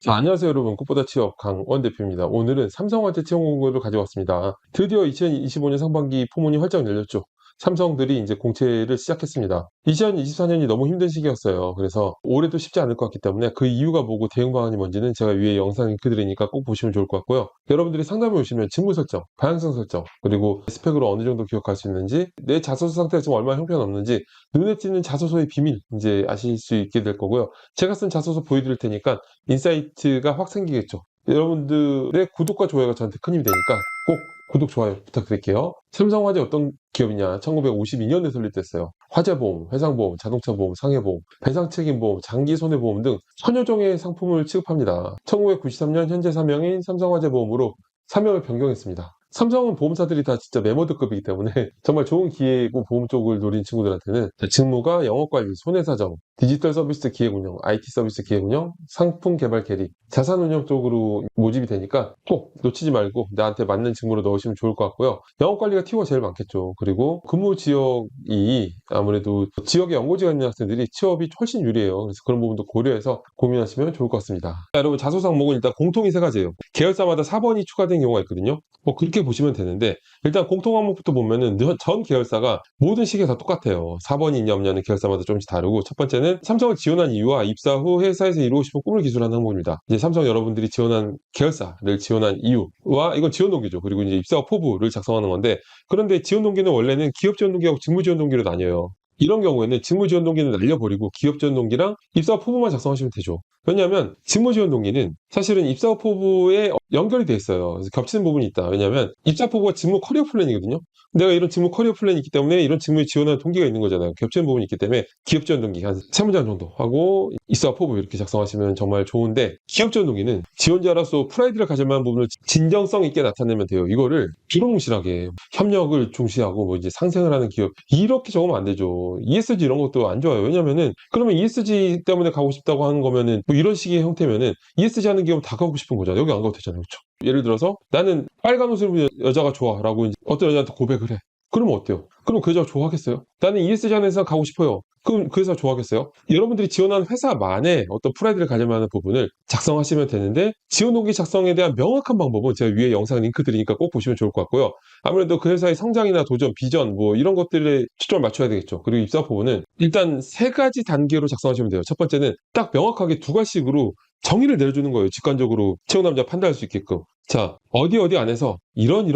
자, 안녕하세요 여러분. 꽃보다 취업 강원 대표입니다. 오늘은 삼성화재 채용 공고를 가져왔습니다. 드디어 2025년 상반기 포문이 활짝 열렸죠. 삼성들이 이제 공채를 시작했습니다. 2024년이 너무 힘든 시기였어요. 그래서 올해도 쉽지 않을 것 같기 때문에 그 이유가 뭐고 대응 방안이 뭔지는 제가 위에 영상 링크드리니까 꼭 보시면 좋을 것 같고요. 여러분들이 상담해 오시면 직무 설정, 방향성 설정, 그리고 스펙으로 어느 정도 기억할 수 있는지, 내 자소서 상태가 지금 얼마나 형편없는지, 눈에 띄는 자소서의 비밀 이제 아실 수 있게 될 거고요. 제가 쓴 자소서 보여드릴 테니까 인사이트가 확 생기겠죠. 여러분들의 구독과 좋아요가 저한테 큰 힘이 되니까 꼭 구독, 좋아요 부탁드릴게요. 삼성화재 어떤 기업이냐? 1952년에 설립됐어요. 화재보험, 회상보험, 자동차보험, 상해보험, 배상책임보험, 장기손해보험 등 천여 종의 상품을 취급합니다. 1993년 현재 사명인 삼성화재보험으로 사명을 변경했습니다. 삼성은 보험사들이 다 진짜 메모드급이기 때문에 정말 좋은 기회고 보험 쪽을 노린 친구들한테는 직무가 영업관리, 손해사정, 디지털 서비스 기획운영, IT 서비스 기획운영, 상품 개발 계리, 자산운영 쪽으로 모집이 되니까 꼭 놓치지 말고 나한테 맞는 직무로 넣으시면 좋을 것 같고요. 영업관리가 튀어가 제일 많겠죠. 그리고 근무 지역이 아무래도 지역에 연고지가 있는 학생들이 취업이 훨씬 유리해요. 그래서 그런 부분도 고려해서 고민하시면 좋을 것 같습니다. 자, 여러분 자소서 항목은 일단 공통이 세 가지예요. 계열사마다 4번이 추가된 경우가 있거든요. 뭐 그렇게 보시면 되는데 일단 공통 항목부터 보면은 전 계열사가 모든 시기가 다 똑같아요. 4번이 있냐 없냐는 계열사마다 조금씩 다르고, 첫 번째는 삼성을 지원한 이유와 입사 후 회사에서 이루고 싶은 꿈을 기술하는 항목입니다. 이제 삼성 여러분들이 지원한 계열사를 지원한 이유와 이건 지원 동기죠. 그리고 이제 입사 후 포부를 작성하는 건데, 그런데 지원 동기는 원래는 기업 지원 동기하고 직무 지원 동기로 나뉘어요. 이런 경우에는 직무 지원 동기는 날려버리고 기업 지원 동기랑 입사 후 포부만 작성하시면 되죠. 왜냐하면 직무 지원 동기는 사실은 입사 후 포부에 연결이 돼 있어요. 그래서 겹치는 부분이 있다. 왜냐하면 입사 포부가 직무 커리어 플랜이거든요. 내가 이런 직무 커리어 플랜이 있기 때문에 이런 직무에 지원하는 동기가 있는 거잖아요. 겹치는 부분이 있기 때문에 기업 지원 동기 한 3문장 정도 하고 입사 포부 이렇게 작성하시면 정말 좋은데, 기업 지원 동기는 지원자로서 프라이드를 가질 만한 부분을 진정성 있게 나타내면 돼요. 이거를 비롱무실하게 협력을 중시하고 뭐 이제 상생을 하는 기업 이렇게 적으면 안 되죠. ESG 이런 것도 안 좋아요. 왜냐면은 그러면 ESG 때문에 가고 싶다고 하는 거면은 뭐 이런 식의 형태면은 ESG 하는 기업 다 가고 싶은 거잖아요. 여기 안 가도 되잖아요. 그렇죠? 예를 들어서 나는 빨간 옷을 입은 여자가 좋아라고 이제 어떤 여자한테 고백을 해. 그러면 어때요? 그럼 그 여자가 좋아하겠어요? 나는 ESG 하는 회사 가고 싶어요. 그럼 그 회사 좋아하겠어요? 여러분들이 지원한 회사만의 어떤 프라이드를 가질 만한 부분을 작성하시면 되는데, 지원 동기 작성에 대한 명확한 방법은 제가 위에 영상 링크 드리니까 꼭 보시면 좋을 것 같고요. 아무래도 그 회사의 성장이나 도전, 비전 뭐 이런 것들에 초점을 맞춰야 되겠죠. 그리고 입사 포부는 일단 세 가지 단계로 작성하시면 돼요. 첫 번째는 딱 명확하게 두 가지씩으로 정의를 내려주는 거예요. 직관적으로 채용 남자 판단할 수 있게끔. 자, 어디 안에서 이런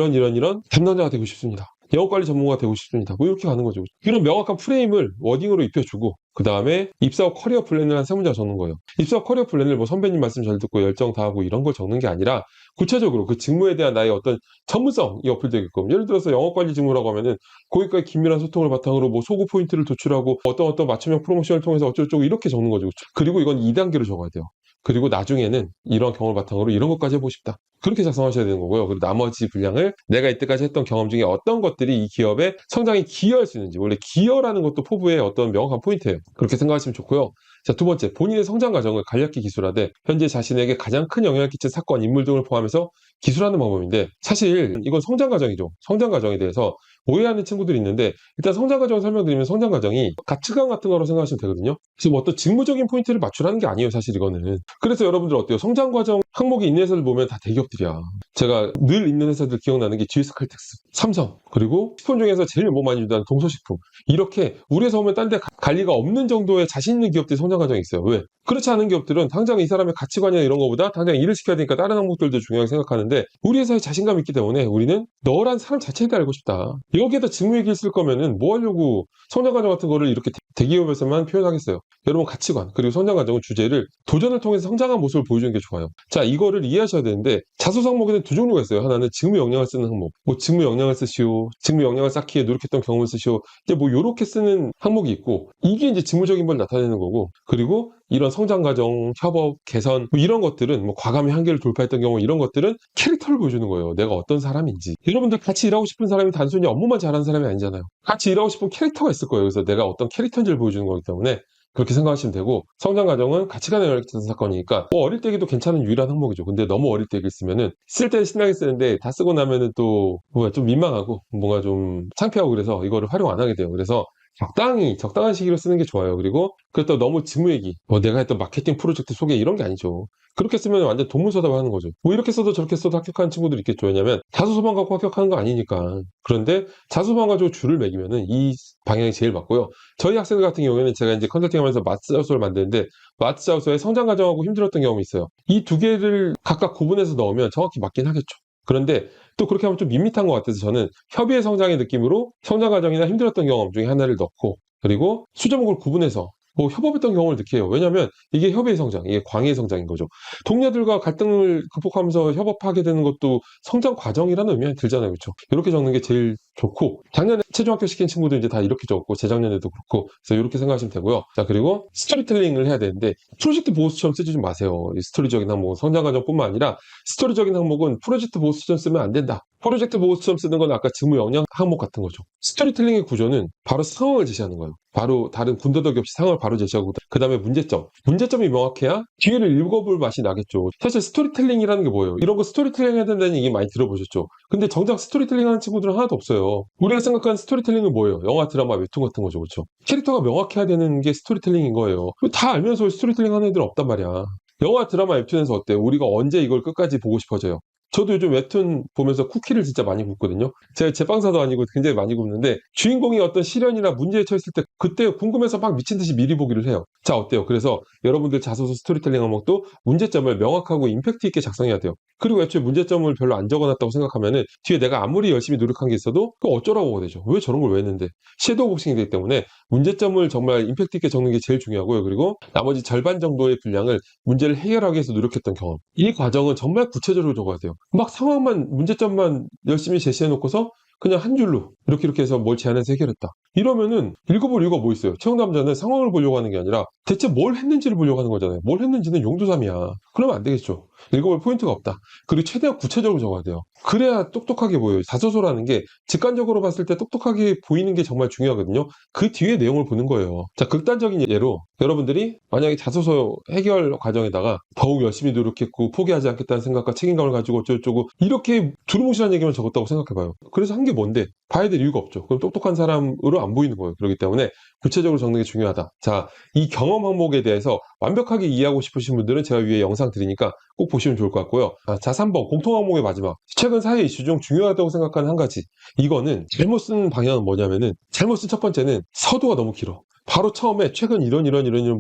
담당자가 되고 싶습니다. 영업관리 전문가가 되고 싶습니다. 뭐 이렇게 가는 거죠. 이런 명확한 프레임을 워딩으로 입혀주고, 그 다음에 입사 후 커리어 플랜을 한 세 문장 적는 거예요. 입사 후 커리어 플랜을 뭐 선배님 말씀 잘 듣고 열정 다하고 이런 걸 적는 게 아니라 구체적으로 그 직무에 대한 나의 어떤 전문성이 어필되게끔, 예를 들어서 영업관리 직무라고 하면은 고객과의 긴밀한 소통을 바탕으로 뭐 소구 포인트를 도출하고 어떤 맞춤형 프로모션을 통해서 어쩌고저쩌고 이렇게 적는 거죠. 그리고 이건 2단계로 적어야 돼요. 그리고 나중에는 이런 경험을 바탕으로 이런 것까지 해보고 싶다. 그렇게 작성하셔야 되는 거고요. 그리고 나머지 분량을 내가 이때까지 했던 경험 중에 어떤 것들이 이 기업의 성장에 기여할 수 있는지, 원래 기여라는 것도 포부의 어떤 명확한 포인트예요. 그렇게 생각하시면 좋고요. 자, 두 번째, 본인의 성장 과정을 간략히 기술하되 현재 자신에게 가장 큰 영향을 끼친 사건, 인물 등을 포함해서 기술하는 방법인데, 사실 이건 성장 과정이죠. 성장 과정에 대해서 오해하는 친구들이 있는데, 일단 성장 과정을 설명드리면 성장 과정이 가치관 같은 거로 생각하시면 되거든요. 그래서 뭐 어떤 직무적인 포인트를 맞추라는 게 아니에요, 사실 이거는. 그래서 여러분들 어때요? 성장 과정 항목이 있는 회사들 보면 다 대기업들이야. 제가 늘 있는 회사들 기억나는 게 GS 칼텍스, 삼성, 그리고 식품 중에서 제일 뭐 많이 준다는 동서식품. 이렇게 우리 회사 오면 딴 데 갈 리가 없는 정도의 자신 있는 기업들이 성장 과정이 있어요. 왜? 그렇지 않은 기업들은 당장 이 사람의 가치관이나 이런 거보다 당장 일을 시켜야 되니까 다른 항목들도 중요하게 생각하는데, 우리 회사에 자신감이 있기 때문에 우리는 너란 사람 자체에 대해 알고 싶다. 여기에다 직무 얘기를 쓸 거면은 뭐 하려고 성장 과정 같은 거를 이렇게 대기업에서만 표현하겠어요. 여러분 가치관 그리고 성장 과정은 주제를 도전을 통해서 성장한 모습을 보여주는 게 좋아요. 자, 이거를 이해하셔야 되는데 자소서 항목에는 두 종류가 있어요. 하나는 직무 역량을 쓰는 항목, 뭐 직무 역량을 쓰시오, 직무 역량을 쌓기에 노력했던 경험을 쓰시오, 이제 뭐 요렇게 쓰는 항목이 있고, 이게 이제 직무적인 걸 나타내는 거고, 그리고 이런 성장 과정, 협업, 개선 뭐 이런 것들은 뭐 과감히 한계를 돌파했던 경우, 이런 것들은 캐릭터를 보여주는 거예요. 내가 어떤 사람인지. 여러분들 같이 일하고 싶은 사람이 단순히 업무만 잘하는 사람이 아니잖아요. 같이 일하고 싶은 캐릭터가 있을 거예요. 그래서 내가 어떤 캐릭터인지를 보여주는 거기 때문에 그렇게 생각하시면 되고, 성장 과정은 가치관에 연결된 사건이니까 뭐 어릴 때기도 괜찮은 유일한 항목이죠. 근데 너무 어릴 때 쓰면은 쓸 때는 신나게 쓰는데 다 쓰고 나면은 또 뭔가 좀 민망하고 뭔가 좀 창피하고, 그래서 이거를 활용 안 하게 돼요. 그래서 적당한 시기로 쓰는 게 좋아요. 그리고 그렇다고 너무 직무 얘기, 내가 했던 마케팅 프로젝트 소개 이런 게 아니죠. 그렇게 쓰면 완전 동문서답하는 거죠. 뭐 이렇게 써도 저렇게 써도 합격하는 친구들 있겠죠. 왜냐면 자소서만 갖고 합격하는 거 아니니까. 그런데 자소서만 가지고 줄을 매기면은 이 방향이 제일 맞고요. 저희 학생들 같은 경우에는 제가 이제 컨설팅하면서 마스 자소서를 만드는데 마스 자소서의 성장 과정하고 힘들었던 경험이 있어요. 이 두 개를 각각 구분해서 넣으면 정확히 맞긴 하겠죠. 그런데 또 그렇게 하면 좀 밋밋한 것 같아서 저는 협의의 성장의 느낌으로 성장 과정이나 힘들었던 경험 중에 하나를 넣고, 그리고 수제목을 구분해서 뭐 협업했던 경험을 느껴요. 왜냐하면 이게 협의의 성장, 이게 광의의 성장인 거죠. 동료들과 갈등을 극복하면서 협업하게 되는 것도 성장 과정이라는 의미가 들잖아요. 그렇죠? 이렇게 적는 게 제일 좋고, 작년에 최종 합격시킨 친구들 이제 다 이렇게 적고, 재작년에도 그렇고, 그래서 이렇게 생각하시면 되고요. 자, 그리고 스토리텔링을 해야 되는데 프로젝트 보고서처럼 쓰지 좀 마세요. 이 스토리적인 항목은 성장 과정뿐만 아니라 스토리적인 항목은 프로젝트 보고서처럼 쓰면 안 된다. 프로젝트 보고서처럼 쓰는 건 아까 직무 역량 항목 같은 거죠. 스토리텔링의 구조는 바로 상황을 제시하는 거예요. 바로 다른 군더더기 없이 상황을 바로 제시하고, 그 다음에 문제점이 명확해야 뒤를 읽어볼 맛이 나겠죠. 사실 스토리텔링이라는 게 뭐예요? 이런 거 스토리텔링 해야 된다는 얘기 많이 들어보셨죠? 근데 정작 스토리텔링 하는 친구들은 하나도 없어요. 우리가 생각하는 스토리텔링은 뭐예요? 영화, 드라마, 웹툰 같은 거죠. 그렇죠? 캐릭터가 명확해야 되는 게 스토리텔링인 거예요. 다 알면서 스토리텔링 하는 애들은 없단 말이야. 영화, 드라마, 웹툰에서 어때요? 우리가 언제 이걸 끝까지 보고 싶어져요? 저도 요즘 웹툰 보면서 쿠키를 진짜 많이 굽거든요. 제가 제빵사도 아니고 굉장히 많이 굽는데, 주인공이 어떤 시련이나 문제에 처했을 때 그때 궁금해서 막 미친 듯이 미리 보기를 해요. 자, 어때요? 그래서 여러분들 자소서 스토리텔링 항목도 문제점을 명확하고 임팩트 있게 작성해야 돼요. 그리고 애초에 문제점을 별로 안 적어놨다고 생각하면은 뒤에 내가 아무리 열심히 노력한 게 있어도 그거 어쩌라고가 되죠. 왜 저런 걸 왜 했는데? 섀도우 복싱이 되기 때문에 문제점을 정말 임팩트 있게 적는 게 제일 중요하고요. 그리고 나머지 절반 정도의 분량을 문제를 해결하기 위해서 노력했던 경험. 이 과정은 정말 구체적으로 적어야 돼요. 막 상황만, 문제점만 열심히 제시해 놓고서 그냥 한 줄로 이렇게 해서 뭘 제안해서 해결했다. 이러면은 읽어볼 이유가 뭐 있어요? 채용 남자는 상황을 보려고 하는 게 아니라 대체 뭘 했는지를 보려고 하는 거잖아요. 뭘 했는지는 용두삼이야. 그러면 안 되겠죠. 읽어볼 포인트가 없다. 그리고 최대한 구체적으로 적어야 돼요. 그래야 똑똑하게 보여요. 자소서라는 게 직관적으로 봤을 때 똑똑하게 보이는 게 정말 중요하거든요. 그 뒤에 내용을 보는 거예요. 자, 극단적인 예로 여러분들이 만약에 자소서 해결 과정에다가 더욱 열심히 노력했고 포기하지 않겠다는 생각과 책임감을 가지고 어쩌고저쩌고 이렇게 두루뭉실한 얘기만 적었다고 생각해봐요. 그래서 한 게 뭔데? 봐야 될 이유가 없죠. 그럼 똑똑한 사람으로 안 보이는 거예요. 그렇기 때문에 구체적으로 적는 게 중요하다. 자, 이 경험 항목에 대해서 완벽하게 이해하고 싶으신 분들은 제가 위에 영상 드리니까 꼭 보시면 좋을 것 같고요. 자, 3번 공통 항목의 마지막, 최근 사회 이슈 중 중요하다고 생각하는 한 가지. 이거는 잘못 쓴 방향은 뭐냐면은, 잘못 쓴 첫 번째는 서두가 너무 길어. 바로 처음에 최근 이런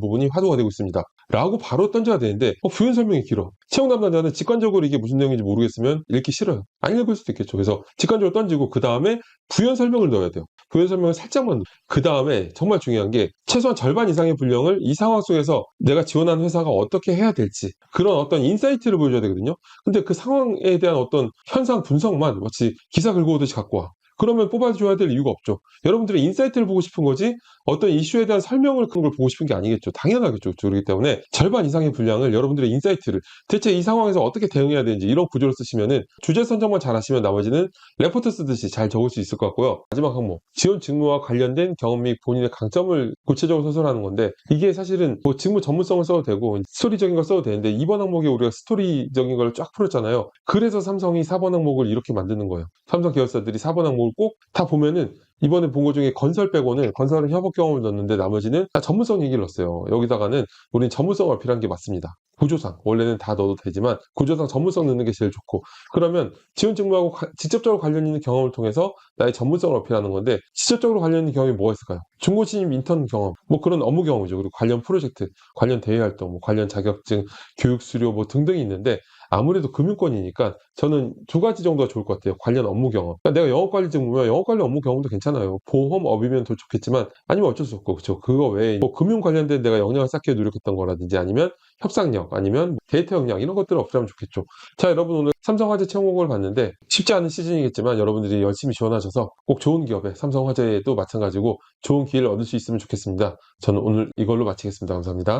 부분이 화두가 되고 있습니다 라고 바로 던져야 되는데 부연 설명이 길어. 채용 담당자는 직관적으로 이게 무슨 내용인지 모르겠으면 읽기 싫어요. 안 읽을 수도 있겠죠. 그래서 직관적으로 던지고 그 다음에 부연 설명을 넣어야 돼요. 부연 설명을 살짝만. 그 다음에 정말 중요한 게 최소한 절반 이상의 분량을 이 상황 속에서 내가 지원한 회사가 어떻게 해야 될지 그런 어떤 인사이트를 보여줘야 되거든요. 근데 그 상황에 대한 어떤 현상 분석만 마치 기사 긁고 오듯이 갖고 와. 그러면 뽑아줘야 될 이유가 없죠. 여러분들의 인사이트를 보고 싶은 거지 어떤 이슈에 대한 설명을 그런 걸 보고 싶은 게 아니겠죠. 당연하겠죠. 그렇기 때문에 절반 이상의 분량을 여러분들의 인사이트를, 대체 이 상황에서 어떻게 대응해야 되는지 이런 구조로 쓰시면은 주제 선정만 잘 하시면 나머지는 레포트 쓰듯이 잘 적을 수 있을 것 같고요. 마지막 항목, 지원 직무와 관련된 경험 및 본인의 강점을 구체적으로 서술하는 건데, 이게 사실은 뭐 직무 전문성을 써도 되고 스토리적인 걸 써도 되는데 이번 항목에 우리가 스토리적인 걸 쫙 풀었잖아요. 그래서 삼성이 4번 항목을 이렇게 만드는 거예요. 삼성 계열사들이 4번 항목을 꼭 다 보면은 이번에 본 것 중에 건설 빼고는 건설은 협업 경험을 넣었는데 나머지는 다 전문성 얘기를 넣었어요. 여기다가는 우린 전문성을 어필한 게 맞습니다. 구조상 원래는 다 넣어도 되지만 구조상 전문성 넣는 게 제일 좋고, 그러면 지원 직무하고 직접적으로 관련 있는 경험을 통해서 나의 전문성을 어필하는 건데, 직접적으로 관련 있는 경험이 뭐가 있을까요? 중고 신입 인턴 경험, 뭐 그런 업무 경험이죠. 그리고 관련 프로젝트, 관련 대외 활동, 뭐 관련 자격증, 교육 수료 뭐 등등이 있는데, 아무래도 금융권이니까 저는 두 가지 정도가 좋을 것 같아요. 관련 업무 경험. 그러니까 내가 영업관리 직무면 영업관리 업무 경험도 괜찮아요. 보험업이면 더 좋겠지만 아니면 어쩔 수 없고, 그렇죠. 그거 외에 뭐 금융 관련된 내가 역량을 쌓기 노력했던 거라든지 아니면 협상력, 아니면 데이터 역량, 이런 것들을 어필하면 좋겠죠. 자, 여러분 오늘 삼성화재 채용을 봤는데 쉽지 않은 시즌이겠지만 여러분들이 열심히 지원하셔서 꼭 좋은 기업에, 삼성화재도 마찬가지고 좋은 기회를 얻을 수 있으면 좋겠습니다. 저는 오늘 이걸로 마치겠습니다. 감사합니다.